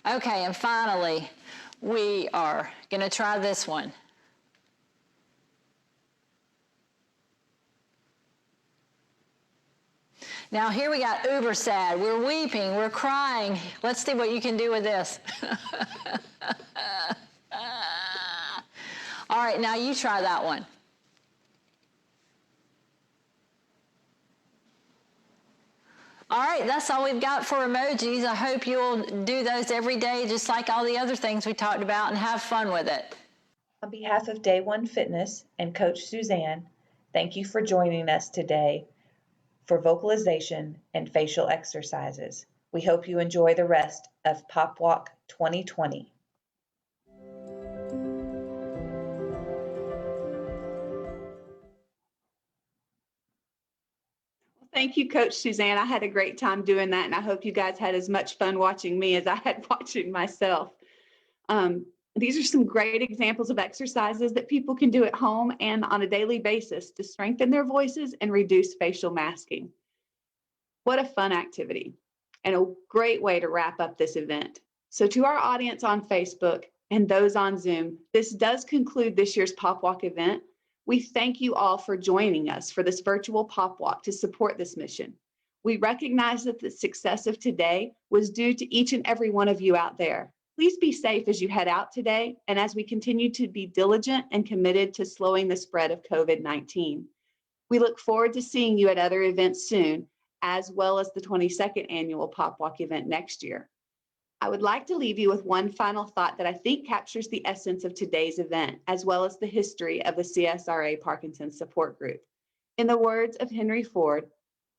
Speaker 13: Okay, and finally, we are gonna try this one. Now here we got uber sad. We're weeping, we're crying. Let's see what you can do with this. All right, now you try that one. All right, that's all we've got for emojis. I hope you'll do those every day, just like all the other things we talked about, and have fun with it.
Speaker 12: On behalf of Day One Fitness and Coach Suzanne, thank you for joining us today for vocalization and facial exercises. We hope you enjoy the rest of Pop Walk 2020.
Speaker 1: Thank you, Coach Suzanne. I had a great time doing that, and I hope you guys had as much fun watching me as I had watching myself. These are some great examples of exercises that people can do at home and on a daily basis to strengthen their voices and reduce facial masking. What a fun activity and a great way to wrap up this event. So to our audience on Facebook and those on Zoom, this does conclude this year's Pop Walk event. We thank you all for joining us for this virtual Pop Walk to support this mission. We recognize that the success of today was due to each and every one of you out there. Please be safe as you head out today and as we continue to be diligent and committed to slowing the spread of COVID-19. We look forward to seeing you at other events soon, as well as the 22nd annual Pop Walk event next year. I would like to leave you with one final thought that I think captures the essence of today's event, as well as the history of the CSRA Parkinson's Support Group. In the words of Henry Ford,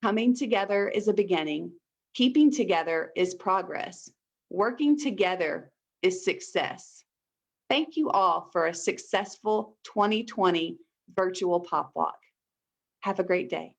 Speaker 1: coming together is a beginning, keeping together is progress, working together is success. Thank you all for a successful 2020 virtual Pop Walk. Have a great day.